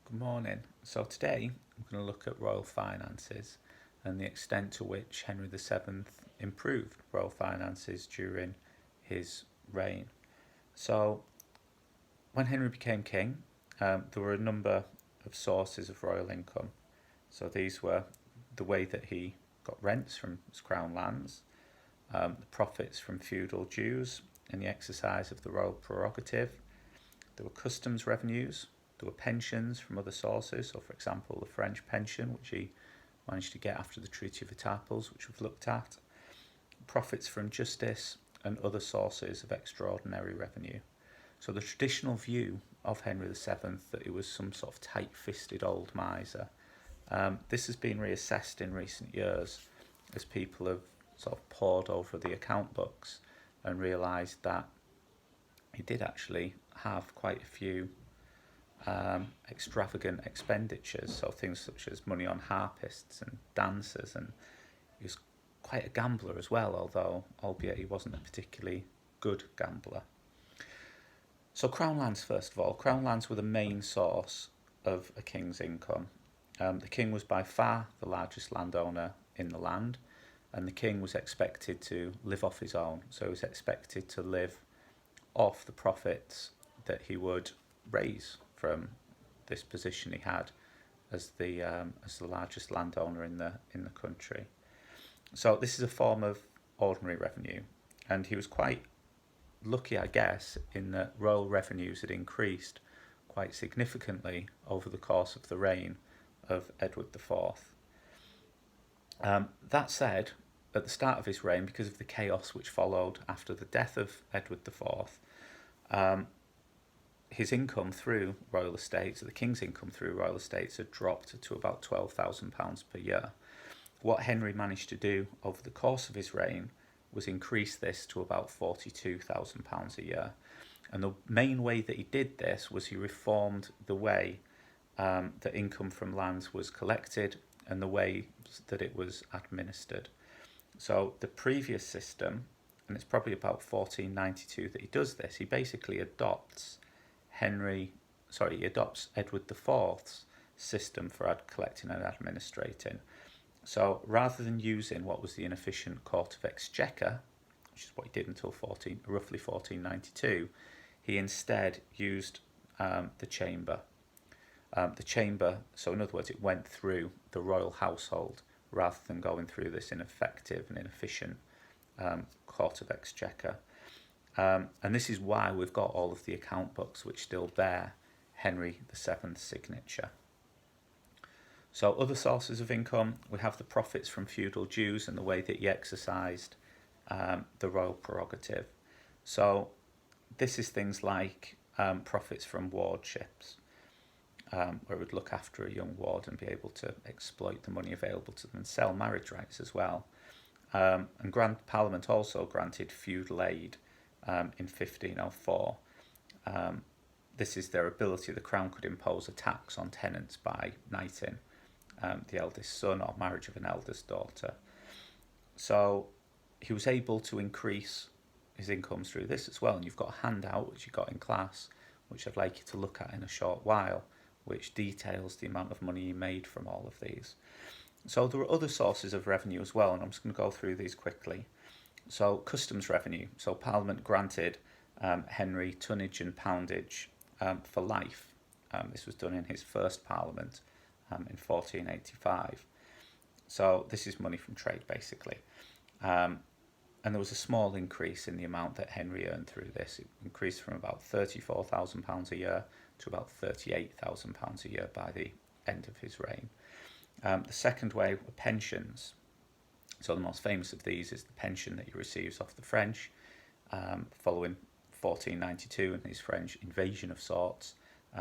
Good morning. So today I'm going to look at royal finances and the extent to which Henry VII improved royal finances during his reign. So when Henry became king, there were a number of sources of royal income. So these were the way that he got rents from his crown lands, the profits from feudal dues and the exercise of the royal prerogative. There were customs revenues, there were pensions from other sources, so for example the French pension, which he managed to get after the Treaty of Etaples, which we've looked at, profits from justice and other sources of extraordinary revenue. So the traditional view of Henry VII that he was some sort of tight-fisted old miser, this has been reassessed in recent years as people have sort of pored over the account books and realised that he did actually have quite a few extravagant expenditures, so things such as money on harpists and dancers, and he was quite a gambler as well, although albeit he wasn't a particularly good gambler. So Crown lands, first of all. Crown lands were the main source of a king's income. The king was by far the largest landowner in the land, and the king was expected to live off his own. So he was expected to live off the profits that he would raise from this position he had as the largest landowner in the country. So this is a form of ordinary revenue, and he was quite lucky, I guess, in that royal revenues had increased quite significantly over the course of the reign of Edward IV. That said, at the start of his reign, because of the chaos which followed after the death of Edward IV, his income through royal estates, the king's income through royal estates, had dropped to about £12,000 per year. What Henry managed to do over the course of his reign was increase this to about £42,000 a year. And the main way that he did this was he reformed the way that income from lands was collected and the way that it was administered. So the previous system, and it's probably about 1492 that he does this, he basically adopts Edward IV's system for collecting and administrating. So rather than using what was the inefficient Court of Exchequer, which is what he did until roughly 1492, he instead used the chamber. So in other words, it went through the royal household rather than going through this ineffective and inefficient Court of Exchequer. And this is why we've got all of the account books which still bear Henry VII's signature. So other sources of income, we have the profits from feudal dues and the way that he exercised the royal prerogative. So this is things like profits from wardships, where it would look after a young ward and be able to exploit the money available to them and sell marriage rights as well. And Parliament also granted feudal aid in 1504. This is their ability. The Crown could impose a tax on tenants by knighting the eldest son or marriage of an eldest daughter. So he was able to increase his incomes through this as well. And you've got a handout which you got in class, which I'd like you to look at in a short while, which details the amount of money he made from all of these. So there were other sources of revenue as well, and I'm just going to go through these quickly. So customs revenue. So Parliament granted Henry tonnage and poundage for life. This was done in his first Parliament in 1485. So this is money from trade, basically. And there was a small increase in the amount that Henry earned through this. It increased from about £34,000 a year to about £38,000 a year by the end of his reign. The second way were pensions. So the most famous of these is the pension that he receives off the French following 1492 and his French invasion of sorts,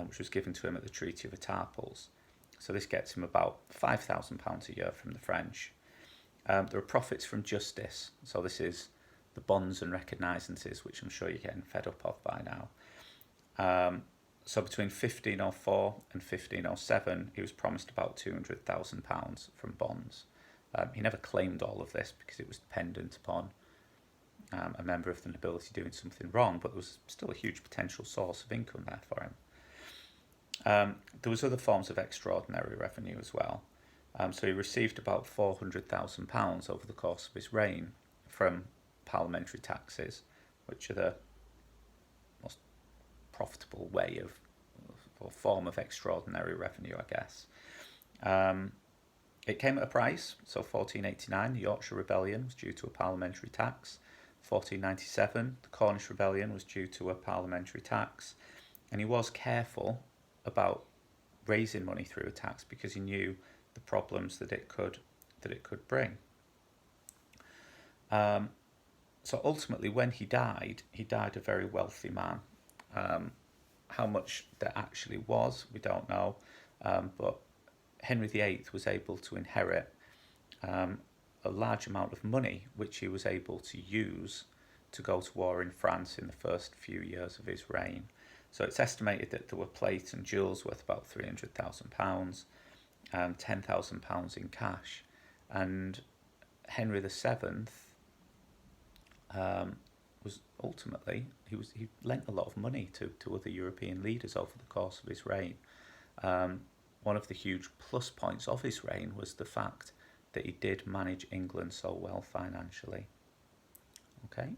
which was given to him at the Treaty of Etaples. So this gets him about £5,000 a year from the French. There are profits from justice. So this is the bonds and recognisances, which I'm sure you're getting fed up of by now. So between 1504 and 1507, he was promised about £200,000 from bonds. He never claimed all of this because it was dependent upon a member of the nobility doing something wrong, but there was still a huge potential source of income there for him. There was other forms of extraordinary revenue as well. So he received about £400,000 over the course of his reign from parliamentary taxes, which are the most profitable way of or form of extraordinary revenue, I guess. It came at a price. So 1489, the Yorkshire Rebellion was due to a parliamentary tax. 1497, the Cornish Rebellion was due to a parliamentary tax. And he was careful about raising money through a tax because he knew the problems that it could bring. So ultimately, when he died a very wealthy man. How much there actually was, we don't know, but Henry VIII was able to inherit a large amount of money, which he was able to use to go to war in France in the first few years of his reign. So it's estimated that there were plate and jewels worth about £300,000, £10,000 in cash, and Henry VII was ultimately he lent a lot of money to other European leaders over the course of his reign. One of the huge plus points of his reign was the fact that he did manage England so well financially. Okay.